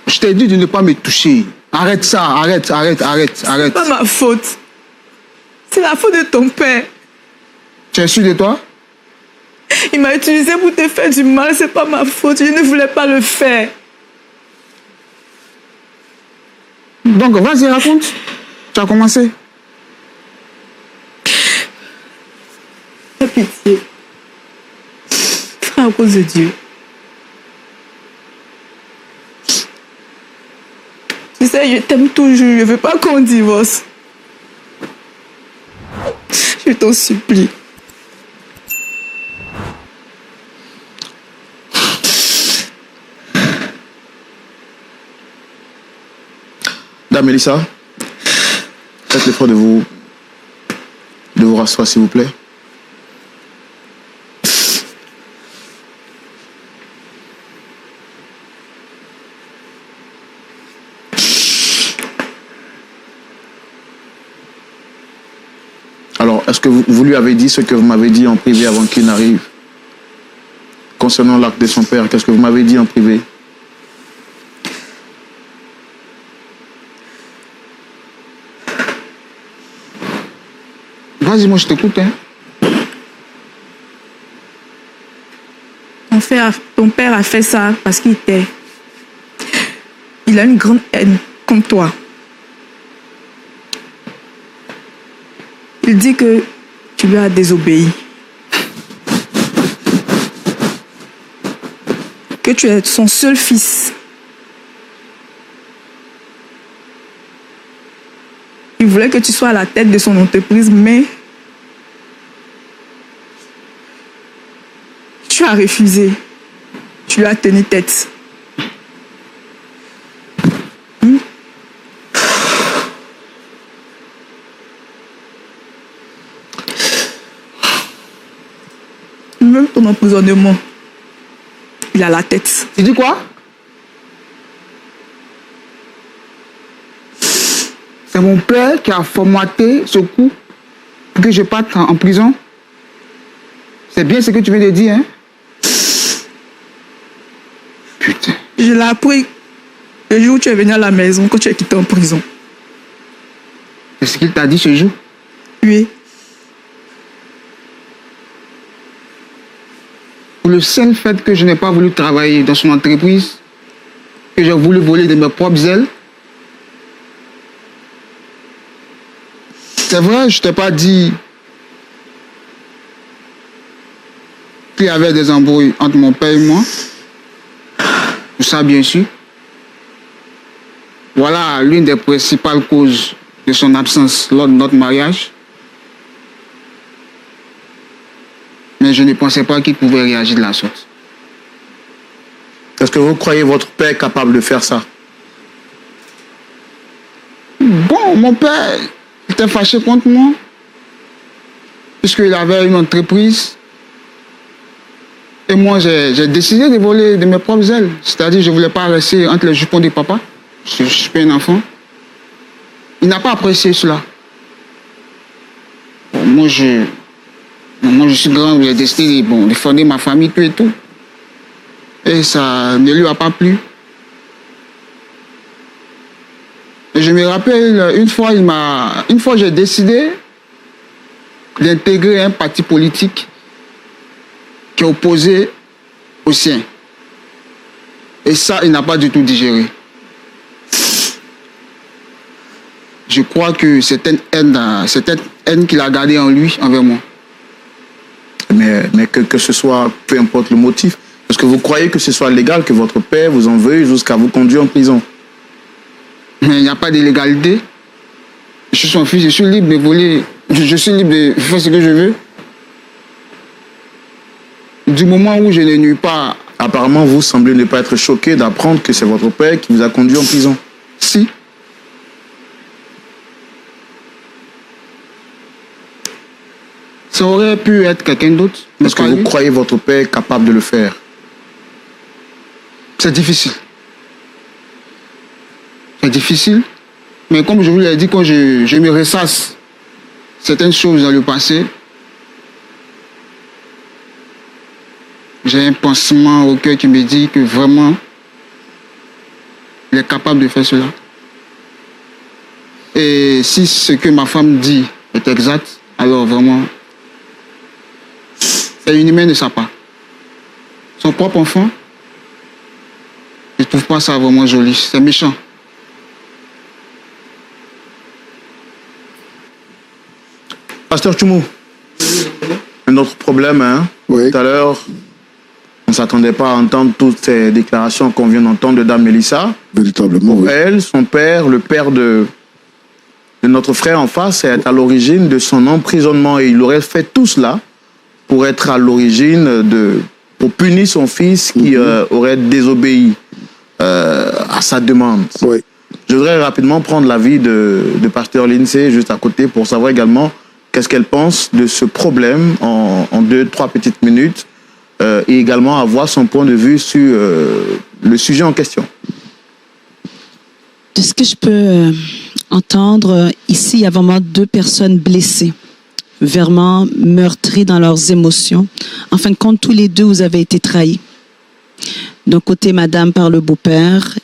Je t'ai dit de ne pas me toucher. Arrête ça, arrête. C'est pas ma faute. C'est la faute de ton père. Tu es sûr de toi? Il m'a utilisé pour te faire du mal, c'est pas ma faute. Je ne voulais pas le faire. Donc, vas-y, raconte. Tu as commencé. Fais pitié. Frère, à cause de Dieu. Tu sais, je t'aime toujours. Je ne veux pas qu'on divorce. Je t'en supplie. Dame Mélissa, faites l'effort de vous rasseoir, s'il vous plaît. Alors, est-ce que vous lui avez dit ce que vous m'avez dit en privé avant qu'il n'arrive? Concernant l'acte de son père, qu'est-ce que vous m'avez dit en privé? Vas-y, moi je t'écoute. Hein. Ton père a fait ça parce qu'il t'aime. Il a une grande haine contre toi. Il dit que tu lui as désobéi. Que tu es son seul fils. Il voulait que tu sois à la tête de son entreprise, mais tu as refusé. Tu lui as tenu tête. Même ton emprisonnement, il a la tête. Tu dis quoi? C'est mon père qui a formaté ce coup pour que je parte en prison. C'est bien ce que tu viens de dire, hein? Putain. Je l'ai appris le jour où tu es venu à la maison, quand tu es quitté en prison. C'est ce qu'il t'a dit ce jour? Oui. Pour le seul fait que je n'ai pas voulu travailler dans son entreprise, que j'ai voulu voler de mes propres ailes. C'est vrai, je ne t'ai pas dit qu'il y avait des embrouilles entre mon père et moi. Tout ça, bien sûr. Voilà l'une des principales causes de son absence lors de notre mariage. Mais je ne pensais pas qu'il pouvait réagir de la sorte. Est-ce que vous croyez votre père capable de faire ça? Bon, mon père était fâché contre moi, puisqu'il avait une entreprise Et moi, j'ai décidé de voler de mes propres ailes. C'est-à-dire, je ne voulais pas rester entre les jupons de papa. Je suis pas un enfant. Il n'a pas apprécié cela. Bon, moi, je suis grand, j'ai décidé de fonder ma famille, tout et tout. Et ça ne lui a pas plu. Et je me rappelle, une fois j'ai décidé d'intégrer un parti politique qui est opposé au sien. Et ça, il n'a pas du tout digéré. Je crois que c'est une haine qu'il a gardée en lui, envers moi. Mais que ce soit, peu importe le motif, est-ce que vous croyez que ce soit légal que votre père vous en veuille jusqu'à vous conduire en prison? Mais il n'y a pas d'illégalité. Je suis son fils, je suis libre de voler. Je suis libre de faire ce que je veux. Du moment où je ne nuis pas... Apparemment, vous semblez ne pas être choqué d'apprendre que c'est votre père qui vous a conduit en prison. Si. Ça aurait pu être quelqu'un d'autre. Est-ce que vous croyez votre père capable de le faire? C'est difficile. C'est difficile. Mais comme je vous l'ai dit, quand je me ressasse certaines choses dans le passé, j'ai un pansement au cœur qui me dit que vraiment, il est capable de faire cela. Et si ce que ma femme dit est exact, alors vraiment, c'est inhumain de sa part. Son propre enfant, je ne trouve pas ça vraiment joli. C'est méchant. Pasteur Tchoumou, un autre problème, hein? Oui. Tout à l'heure, on ne s'attendait pas à entendre toutes ces déclarations qu'on vient d'entendre de Dame Mélissa. Véritablement, Pour oui. elle, son père, le père de notre frère en face, est à l'origine de son emprisonnement. Et il aurait fait tout cela pour être à l'origine pour punir son fils qui aurait désobéi à sa demande. Oui. Je voudrais rapidement prendre l'avis de Pasteur Lindsay juste à côté pour savoir également qu'est-ce qu'elle pense de ce problème en 2-3 petites minutes et également avoir son point de vue sur le sujet en question. De ce que je peux entendre, ici, il y a vraiment 2 personnes blessées, vraiment meurtries dans leurs émotions. En fin de compte, tous les 2, vous avez été trahis. D'un côté, madame par le beau-père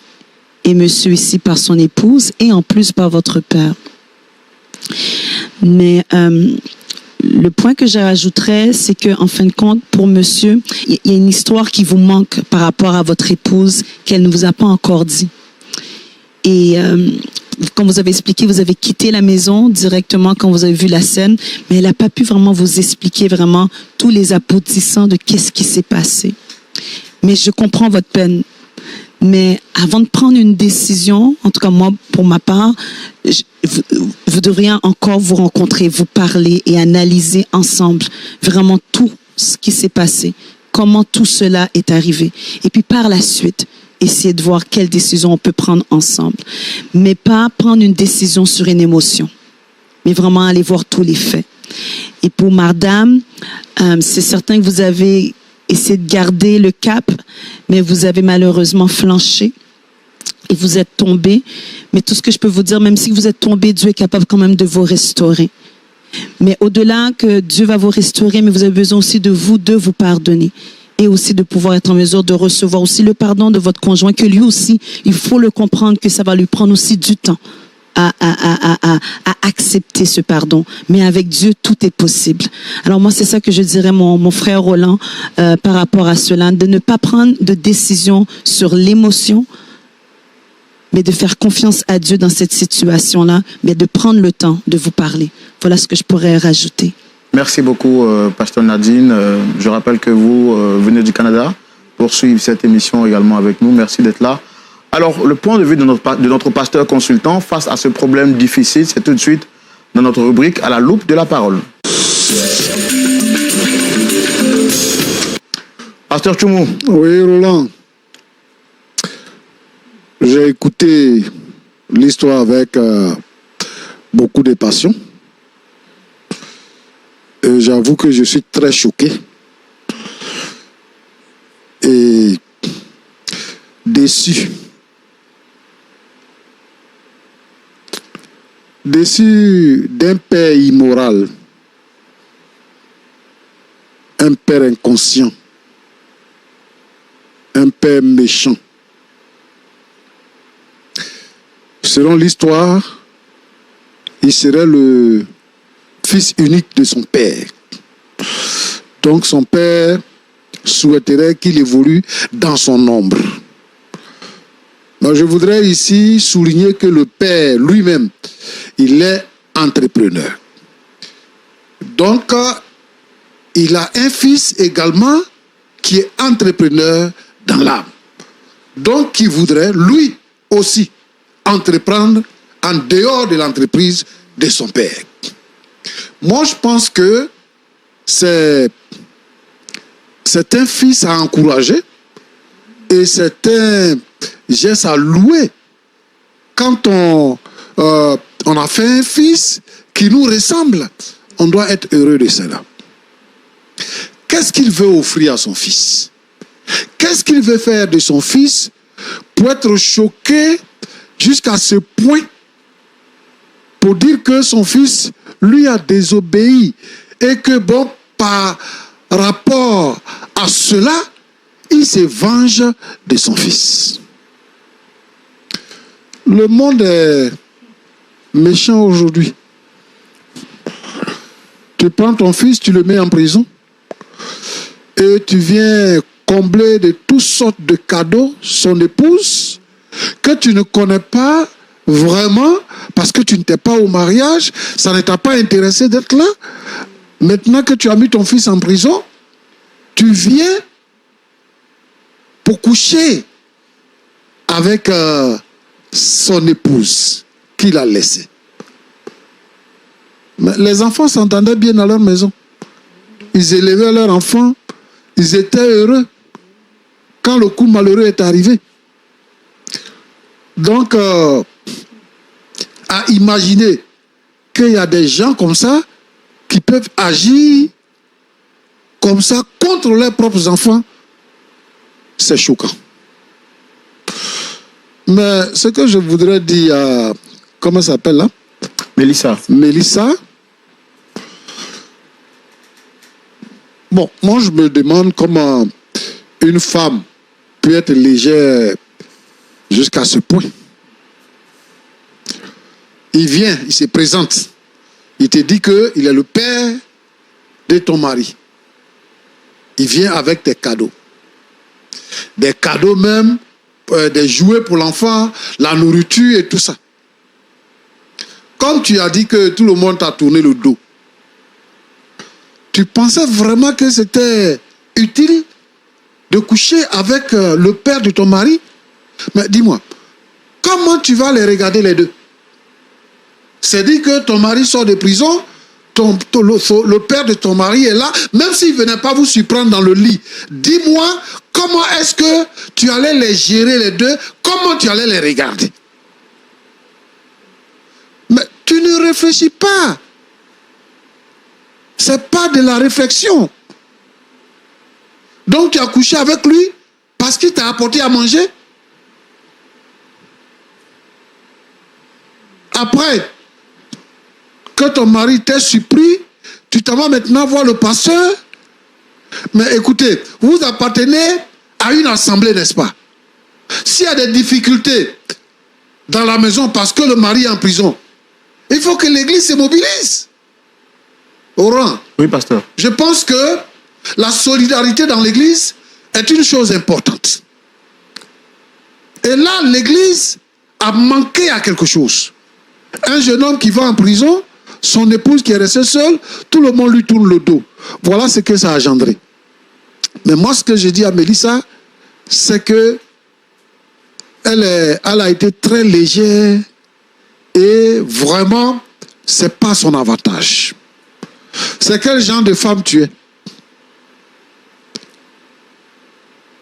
et monsieur ici par son épouse et en plus par votre père. Mais le point que je rajouterais, c'est que en fin de compte, pour monsieur, il y a une histoire qui vous manque par rapport à votre épouse qu'elle ne vous a pas encore dit. Et comme vous avez expliqué, vous avez quitté la maison directement quand vous avez vu la scène, mais elle n'a pas pu vraiment vous expliquer vraiment tous les aboutissants de qu'est-ce qui s'est passé. Mais je comprends votre peine. Mais avant de prendre une décision, en tout cas moi, pour ma part, vous devriez encore vous rencontrer, vous parler et analyser ensemble vraiment tout ce qui s'est passé, comment tout cela est arrivé. Et puis par la suite, essayer de voir quelle décision on peut prendre ensemble. Mais pas prendre une décision sur une émotion, mais vraiment aller voir tous les faits. Et pour madame, c'est certain que vous avez essayé de garder le cap, mais vous avez malheureusement flanché et vous êtes tombé. Mais tout ce que je peux vous dire, même si vous êtes tombé, Dieu est capable quand même de vous restaurer. Mais au-delà que Dieu va vous restaurer, mais vous avez besoin aussi de vous pardonner. Et aussi de pouvoir être en mesure de recevoir aussi le pardon de votre conjoint, que lui aussi, il faut le comprendre que ça va lui prendre aussi du temps à accepter ce pardon. Mais avec Dieu, tout est possible. Alors moi, c'est ça que je dirais mon frère Roland par rapport à cela, de ne pas prendre de décision sur l'émotion, mais de faire confiance à Dieu dans cette situation-là, mais de prendre le temps de vous parler. Voilà ce que je pourrais rajouter. Merci beaucoup, Pasteur Nadine. Je rappelle que vous venez du Canada pour suivre cette émission également avec nous. Merci d'être là. Alors, le point de vue de notre pasteur consultant face à ce problème difficile, c'est tout de suite dans notre rubrique à la loupe de la parole. Pasteur Tchoumou. Oui, Roland. J'ai écouté l'histoire avec beaucoup de passion. Et j'avoue que je suis très choqué. et déçu. Déçu d'un père immoral, un père inconscient, un père méchant. Selon l'histoire, il serait le fils unique de son père. Donc son père souhaiterait qu'il évolue dans son ombre. Donc, je voudrais ici souligner que le père lui-même, il est entrepreneur. Donc, il a un fils également qui est entrepreneur dans l'âme. Donc, qui voudrait lui aussi entreprendre en dehors de l'entreprise de son père. Moi, je pense que c'est un fils à encourager et c'est un geste à louer quand on a fait un fils qui nous ressemble. On doit être heureux de cela. Qu'est-ce qu'il veut offrir à son fils? Qu'est-ce qu'il veut faire de son fils pour être choqué jusqu'à ce point pour dire que son fils lui a désobéi et que bon, par rapport à cela, il se venge de son fils. Le monde est méchant aujourd'hui. Tu prends ton fils, tu le mets en prison et tu viens combler de toutes sortes de cadeaux son épouse que tu ne connais pas vraiment parce que tu n'étais pas au mariage, ça ne t'a pas intéressé d'être là. Maintenant que tu as mis ton fils en prison, tu viens pour coucher avec son épouse qu'il a laissée. Mais les enfants s'entendaient bien à leur maison. Ils élevaient leurs enfants. Ils étaient heureux quand le coup malheureux est arrivé. Donc, à imaginer qu'il y a des gens comme ça qui peuvent agir comme ça contre leurs propres enfants, c'est choquant. Mais ce que je voudrais dire à... Comment ça s'appelle là? Mélissa. Mélissa. Bon, moi je me demande comment une femme peut être légère jusqu'à ce point. Il vient, il se présente. Il te dit qu'il est le père de ton mari. Il vient avec des cadeaux. Des cadeaux même, des jouets pour l'enfant, la nourriture et tout ça. Comme tu as dit que tout le monde t'a tourné le dos, tu pensais vraiment que c'était utile de coucher avec le père de ton mari? Mais dis-moi, comment tu vas les regarder les deux? C'est dit que ton mari sort de prison, le père de ton mari est là, même s'il ne venait pas vous surprendre dans le lit. Dis-moi, comment est-ce que tu allais les gérer les deux? Comment tu allais les regarder? Mais tu ne réfléchis pas. C'est pas de la réflexion. Donc tu as couché avec lui parce qu'il t'a apporté à manger. Après que ton mari t'ait surpris, tu t'en vas maintenant voir le pasteur. Mais écoutez, vous appartenez à une assemblée, n'est-ce pas? S'il y a des difficultés dans la maison parce que le mari est en prison, il faut que l'église se mobilise. Oran. Oui, pasteur. Je pense que la solidarité dans l'église est une chose importante. Et là, l'église a manqué à quelque chose. Un jeune homme qui va en prison, son épouse qui est restée seule, tout le monde lui tourne le dos. Voilà ce que ça a engendré. Mais moi, ce que je dis à Mélissa, c'est que elle a été très légère et vraiment, c'est pas son avantage. C'est quel genre de femme tu es?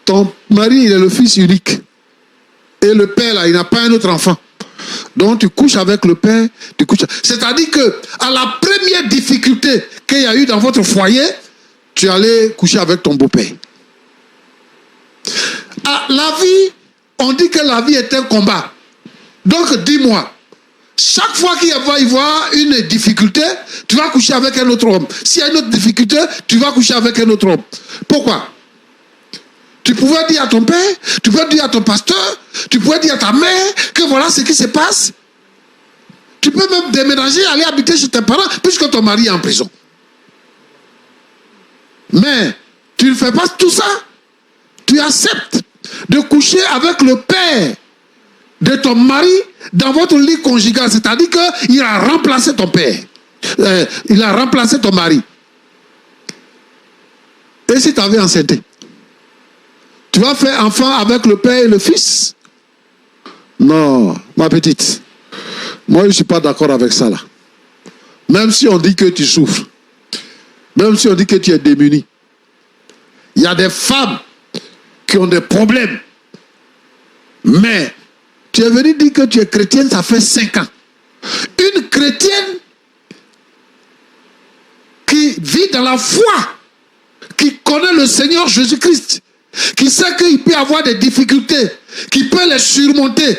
Ton mari, il est le fils unique. Et le père, là, il n'a pas un autre enfant. Donc, tu couches avec le père, tu couches... C'est-à-dire que à la première difficulté qu'il y a eu dans votre foyer, tu allais coucher avec ton beau-père. La vie, on dit que la vie est un combat. Donc dis-moi, chaque fois qu'il va y avoir une difficulté, tu vas coucher avec un autre homme. S'il y a une autre difficulté, tu vas coucher avec un autre homme. Pourquoi? Tu pouvais dire à ton père, tu pouvais dire à ton pasteur, tu pouvais dire à ta mère que voilà ce qui se passe. Tu peux même déménager, aller habiter chez tes parents, puisque ton mari est en prison. Mais tu ne fais pas tout ça. Tu acceptes de coucher avec le père de ton mari dans votre lit conjugal. C'est-à-dire qu'il a remplacé ton père. Il a remplacé ton mari. Et si tu avais enceinté, tu vas faire enfant avec le père et le fils? Non, ma petite. Moi, je ne suis pas d'accord avec ça là. Même si on dit que tu souffres, même si on dit que tu es démuni, il y a des femmes qui ont des problèmes. Mais tu es venu dire que tu es chrétienne, ça fait 5 ans. Une chrétienne qui vit dans la foi, qui connaît le Seigneur Jésus-Christ, qui sait qu'il peut avoir des difficultés, qui peut les surmonter.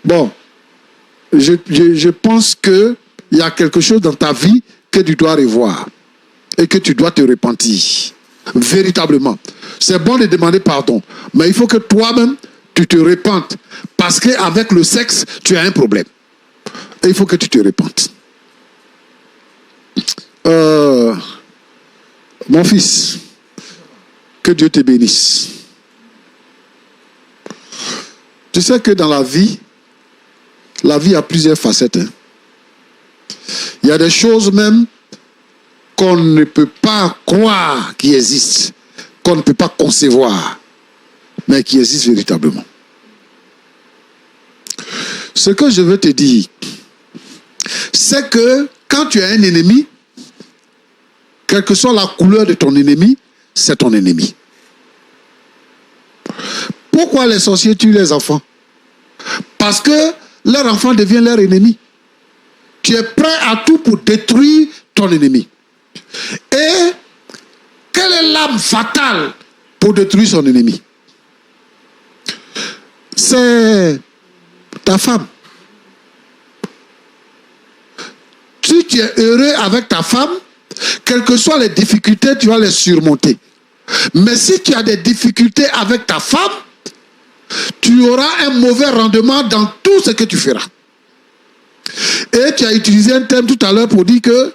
Bon, je pense qu'il y a quelque chose dans ta vie que tu dois revoir et que tu dois te repentir. Véritablement. C'est bon de demander pardon, mais il faut que toi-même, tu te repentes. Parce qu'avec le sexe, tu as un problème. Et il faut que tu te repentes. Mon fils, que Dieu te bénisse. Tu sais que dans la vie a plusieurs facettes. Hein. Il y a des choses même qu'on ne peut pas croire qui existent, qu'on ne peut pas concevoir, mais qui existent véritablement. Ce que je veux te dire, c'est que quand tu as un ennemi, quelle que soit la couleur de ton ennemi, c'est ton ennemi. Pourquoi les sorciers tuent les enfants? Parce que leur enfant devient leur ennemi. Tu es prêt à tout pour détruire ton ennemi. Et quelle est l'arme fatale pour détruire son ennemi? C'est ta femme. Si tu es heureux avec ta femme, quelles que soient les difficultés, tu vas les surmonter. Mais si tu as des difficultés avec ta femme, tu auras un mauvais rendement dans tout ce que tu feras. Et tu as utilisé un terme tout à l'heure pour dire que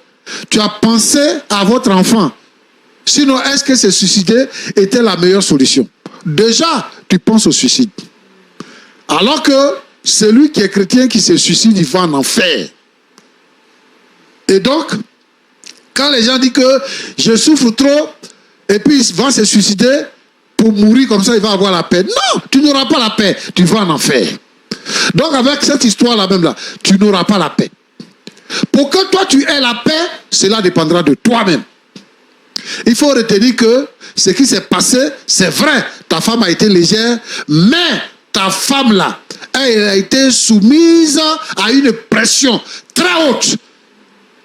tu as pensé à votre enfant. Sinon, est-ce que se suicider était la meilleure solution? Déjà, tu penses au suicide. Alors que celui qui est chrétien qui se suicide, il va en enfer. Et donc, quand les gens disent que je souffre trop, et puis ils vont se suicider pour mourir comme ça, il va avoir la paix. Non, tu n'auras pas la paix, tu vas en enfer. Donc avec cette histoire-là même là, tu n'auras pas la paix. Pour que toi tu aies la paix, cela dépendra de toi-même. Il faut retenir que ce qui s'est passé, c'est vrai, ta femme a été légère, mais ta femme là, elle a été soumise à une pression très haute.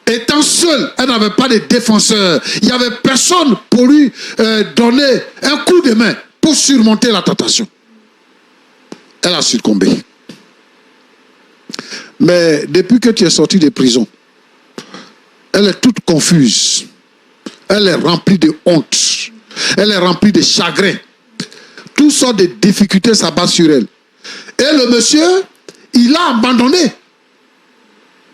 Étant seule, elle n'avait pas de défenseur. Il n'y avait personne pour lui donner un coup de main pour surmonter la tentation. Elle a succombé. Mais depuis que tu es sorti de prison, elle est toute confuse. Elle est remplie de honte. Elle est remplie de chagrin. Toutes sortes de difficultés s'abattent sur elle. Et le monsieur, il l'a abandonné.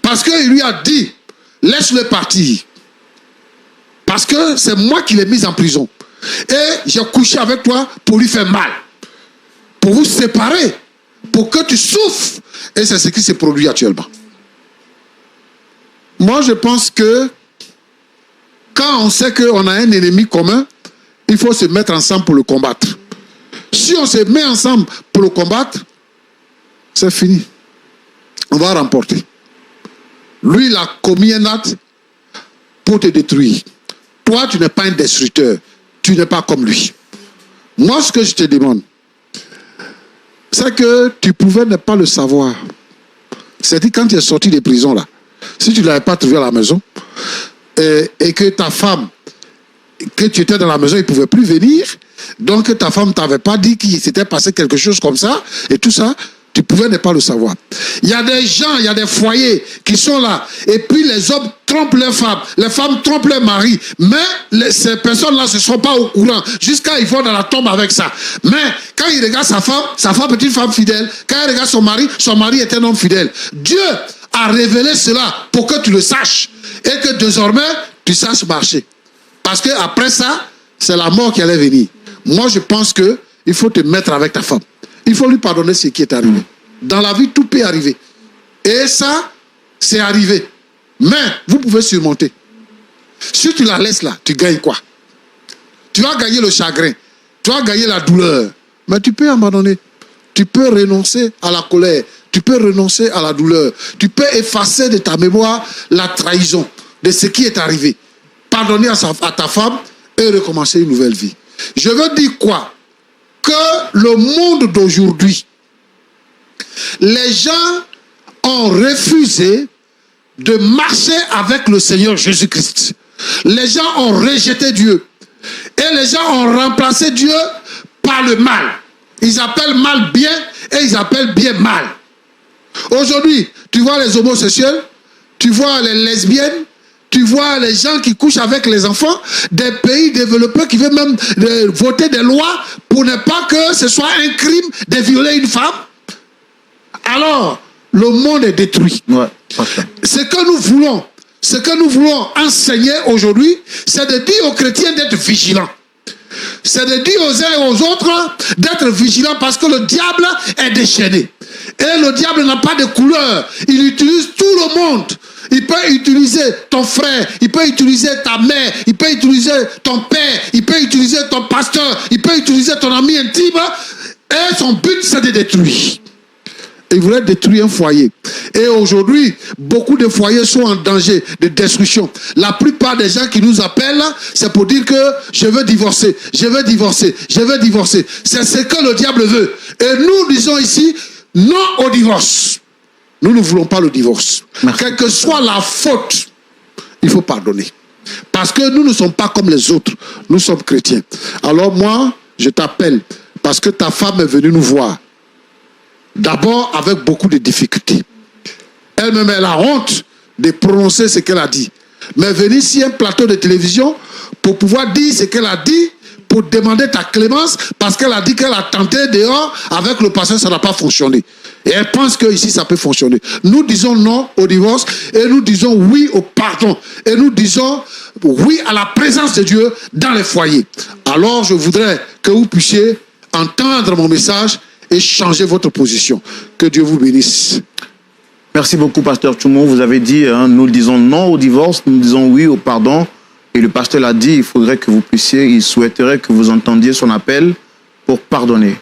Parce qu'il lui a dit, laisse-le partir. Parce que c'est moi qui l'ai mis en prison. Et j'ai couché avec toi pour lui faire mal. Pour vous séparer. Pour que tu souffres. Et c'est ce qui se produit actuellement. Moi, je pense que quand on sait qu'on a un ennemi commun, il faut se mettre ensemble pour le combattre. Si on se met ensemble pour le combattre, c'est fini. On va remporter. Lui, il a commis un acte pour te détruire. Toi, tu n'es pas un destructeur. Tu n'es pas comme lui. Moi, ce que je te demande, c'est que tu pouvais ne pas le savoir. C'est-à-dire quand tu es sorti de prison, là, si tu ne l'avais pas trouvé à la maison, et que ta femme que tu étais dans la maison, il ne pouvait plus venir. Donc ta femme ne t'avait pas dit qu'il s'était passé quelque chose comme ça. Et tout ça, tu pouvais ne pas le savoir. Il y a des gens, il y a des foyers qui sont là. Et puis les hommes trompent leurs femmes. Les femmes trompent leurs maris. Mais ces personnes-là ne sont pas au courant. Jusqu'à ils vont dans la tombe avec ça. Mais quand il regarde sa femme est une femme fidèle. Quand il regarde son mari est un homme fidèle. Dieu a révélé cela pour que tu le saches. Et que désormais, tu saches marcher. Parce qu'après ça, c'est la mort qui allait venir. Moi, je pense qu'il faut te mettre avec ta femme. Il faut lui pardonner ce qui est arrivé. Dans la vie, tout peut arriver. Et ça, c'est arrivé. Mais vous pouvez surmonter. Si tu la laisses là, tu gagnes quoi? Tu vas gagner le chagrin. Tu vas gagner la douleur. Mais tu peux abandonner. Tu peux renoncer à la colère. Tu peux renoncer à la douleur. Tu peux effacer de ta mémoire la trahison de ce qui est arrivé. Pardonner à ta femme et recommencer une nouvelle vie. Je veux dire quoi? Que le monde d'aujourd'hui, les gens ont refusé de marcher avec le Seigneur Jésus-Christ. Les gens ont rejeté Dieu. Et les gens ont remplacé Dieu par le mal. Ils appellent mal bien et ils appellent bien mal. Aujourd'hui, tu vois les homosexuels, tu vois les lesbiennes, tu vois les gens qui couchent avec les enfants, des pays développés qui veulent même voter des lois pour ne pas que ce soit un crime de violer une femme. Alors, le monde est détruit. Ouais, ce que nous voulons enseigner aujourd'hui, c'est de dire aux chrétiens d'être vigilants. C'est de dire aux uns et aux autres d'être vigilants parce que le diable est déchaîné. Et le diable n'a pas de couleur. Il utilise tout le monde. Il peut utiliser ton frère, il peut utiliser ta mère, il peut utiliser ton père, il peut utiliser ton pasteur, il peut utiliser ton ami intime. Et son but, c'est de détruire. Il voulait détruire un foyer. Et aujourd'hui, beaucoup de foyers sont en danger de destruction. La plupart des gens qui nous appellent, c'est pour dire que je veux divorcer, je veux divorcer, je veux divorcer. C'est ce que le diable veut. Et nous disons ici, non au divorce. Nous ne voulons pas le divorce. Merci. Quelle que soit la faute, il faut pardonner. Parce que nous ne sommes pas comme les autres. Nous sommes chrétiens. Alors moi, je t'appelle parce que ta femme est venue nous voir. D'abord avec beaucoup de difficultés. Elle-même, elle a honte de prononcer ce qu'elle a dit. Mais venir sur un plateau de télévision pour pouvoir dire ce qu'elle a dit, pour demander ta clémence, parce qu'elle a dit qu'elle a tenté dehors avec le pasteur, ça n'a pas fonctionné. Et elle pense que ici ça peut fonctionner. Nous disons non au divorce et nous disons oui au pardon. Et nous disons oui à la présence de Dieu dans les foyers. Alors je voudrais que vous puissiez entendre mon message et changer votre position. Que Dieu vous bénisse. Merci beaucoup, pasteur Tchoumo. Vous avez dit, nous disons non au divorce, nous disons oui au pardon. Et le pasteur l'a dit, il faudrait que vous puissiez, il souhaiterait que vous entendiez son appel pour pardonner.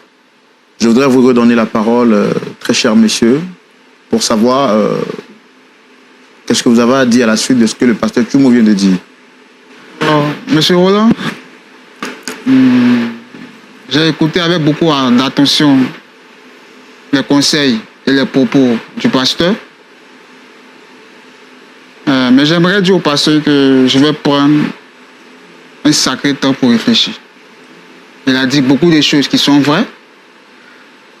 Je voudrais vous redonner la parole, très cher monsieur, pour savoir qu'est-ce que vous avez à dire à la suite de ce que le pasteur Tchoumo vient de dire. Alors, monsieur Roland, j'ai écouté avec beaucoup d'attention les conseils et les propos du pasteur. Mais j'aimerais dire au pasteur que je vais prendre un sacré temps pour réfléchir. Il a dit beaucoup de choses qui sont vraies,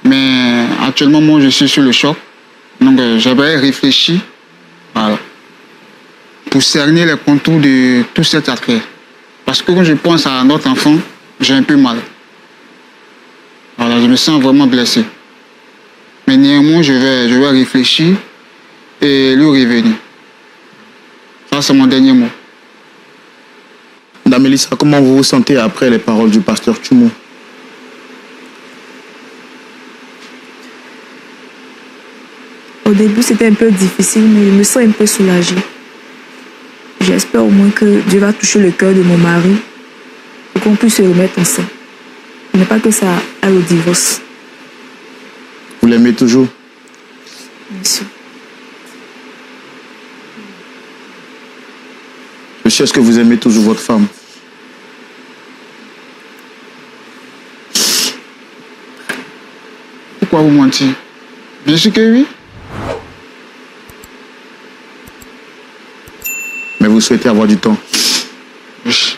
mais actuellement, moi, je suis sur le choc. Donc, j'aimerais réfléchir, voilà, pour cerner les contours de toute cette affaire. Parce que quand je pense à notre enfant, j'ai un peu mal. Voilà, je me sens vraiment blessé. Mais néanmoins, je vais réfléchir et lui revenir. Ça, c'est mon dernier mot. Madame Mélissa, comment vous vous sentez après les paroles du pasteur Tchoumo? Au début, c'était un peu difficile, mais je me sens un peu soulagée. J'espère au moins que Dieu va toucher le cœur de mon mari pour qu'on puisse se remettre ensemble. Il n'est pas que ça aille au divorce. Vous l'aimez toujours? Bien sûr. Monsieur, est-ce que vous aimez toujours votre femme? Pourquoi vous mentir? Bien sûr que oui. Mais vous souhaitez avoir du temps? Oui.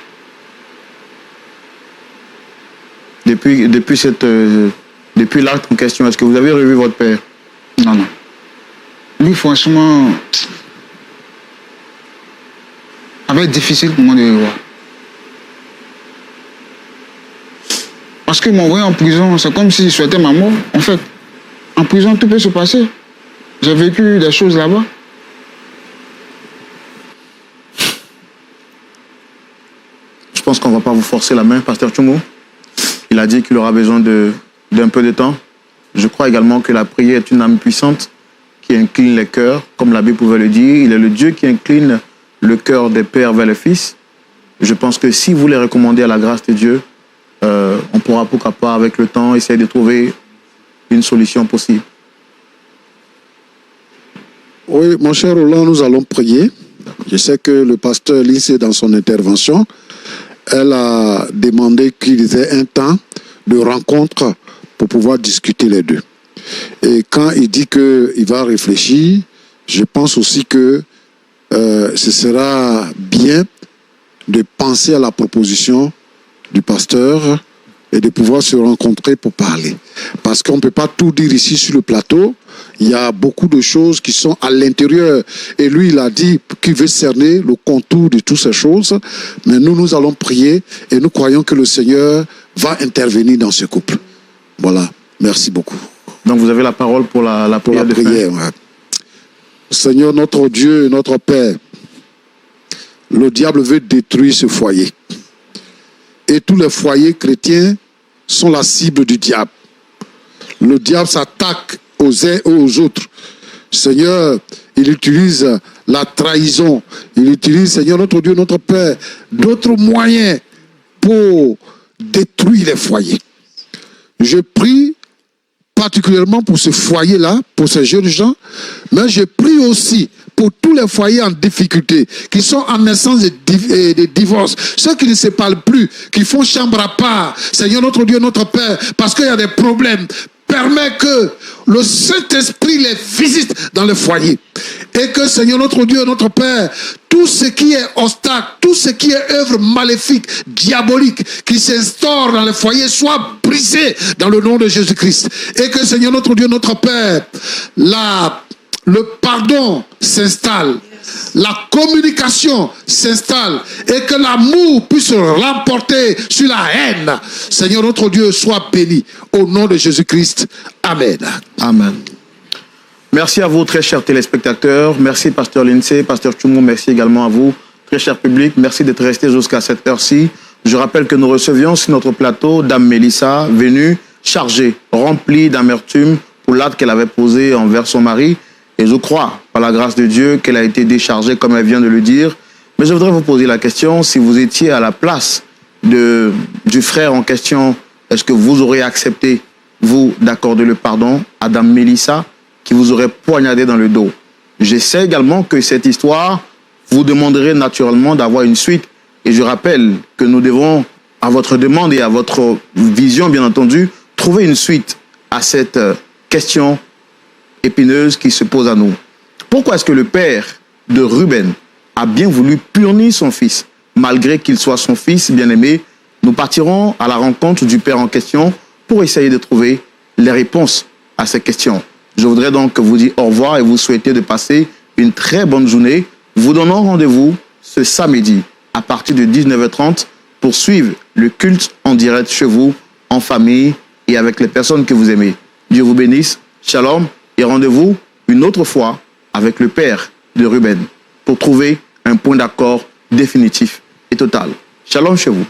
depuis l'acte en question, est-ce que vous avez revu votre père? Non. Lui, franchement, ça va être difficile pour moi de le voir. Parce qu'ils m'ont envoyé en prison, c'est comme s'ils souhaitaient ma mort. En fait, en prison, tout peut se passer. J'ai vécu des choses là-bas. Je pense qu'on ne va pas vous forcer la main, Pasteur Tchoumo. Il a dit qu'il aura besoin d'un peu de temps. Je crois également que la prière est une âme puissante qui incline les cœurs, comme l'abbé pouvait le dire. Il est le Dieu qui incline le cœur des pères vers les fils. Je pense que si vous les recommandez à la grâce de Dieu, on pourra pourquoi pas, avec le temps, essayer de trouver une solution possible. Oui, mon cher Roland, nous allons prier. Je sais que le pasteur Lindsay, dans son intervention, elle a demandé qu'il y ait un temps de rencontre pour pouvoir discuter les deux. Et quand il dit qu'il va réfléchir, je pense aussi que ce sera bien de penser à la proposition du pasteur et de pouvoir se rencontrer pour parler. Parce qu'on ne peut pas tout dire ici sur le plateau. Il y a beaucoup de choses qui sont à l'intérieur. Et lui, il a dit qu'il veut cerner le contour de toutes ces choses. Mais nous allons prier et nous croyons que le Seigneur va intervenir dans ce couple. Voilà. Merci beaucoup. Donc vous avez la parole pour la prière de fin. Ouais. Seigneur, notre Dieu et notre Père, le diable veut détruire ce foyer. Et tous les foyers chrétiens sont la cible du diable. Le diable s'attaque aux uns et aux autres. Seigneur, il utilise la trahison. Il utilise, Seigneur, notre Dieu, notre Père, d'autres moyens pour détruire les foyers. Je prie particulièrement pour ce foyer-là, pour ces jeunes gens, mais je prie aussi pour tous les foyers en difficulté, qui sont en naissance de divorce, ceux qui ne se parlent plus, qui font chambre à part, Seigneur notre Dieu, notre Père, parce qu'il y a des problèmes. Permets que le Saint-Esprit les visite dans le foyer. Et que, Seigneur notre Dieu, notre Père, tout ce qui est obstacle, tout ce qui est œuvre maléfique, diabolique, qui s'instaure dans le foyer, soit brisé dans le nom de Jésus-Christ. Et que, Seigneur notre Dieu, notre Père, le pardon s'installe. La communication s'installe et que l'amour puisse l'emporter sur la haine. Seigneur notre Dieu, sois béni. Au nom de Jésus-Christ. Amen. Amen. Merci à vous, très chers téléspectateurs. Merci, Pasteur Lindsay, Pasteur Tchoumo. Merci également à vous, très cher public. Merci d'être resté jusqu'à cette heure-ci. Je rappelle que nous recevions sur notre plateau Dame Mélissa, venue chargée, remplie d'amertume pour l'acte qu'elle avait posé envers son mari. Et je crois, par la grâce de Dieu, qu'elle a été déchargée, comme elle vient de le dire. Mais je voudrais vous poser la question, si vous étiez à la place du frère en question, est-ce que vous auriez accepté, vous, d'accorder le pardon à Dame Mélissa, qui vous aurait poignardé dans le dos? Je sais également que cette histoire vous demanderait naturellement d'avoir une suite. Et je rappelle que nous devons, à votre demande et à votre vision, bien entendu, trouver une suite à cette question épineuse qui se pose à nous. Pourquoi est-ce que le père de Ruben a bien voulu punir son fils, malgré qu'il soit son fils bien-aimé? Nous partirons à la rencontre du père en question pour essayer de trouver les réponses à ces questions. Je voudrais donc vous dire au revoir et vous souhaiter de passer une très bonne journée. Vous donnons rendez-vous ce samedi à partir de 19h30 pour suivre le culte en direct chez vous, en famille et avec les personnes que vous aimez. Dieu vous bénisse. Shalom. Et rendez-vous une autre fois avec le père de Ruben pour trouver un point d'accord définitif et total. Shalom chez vous.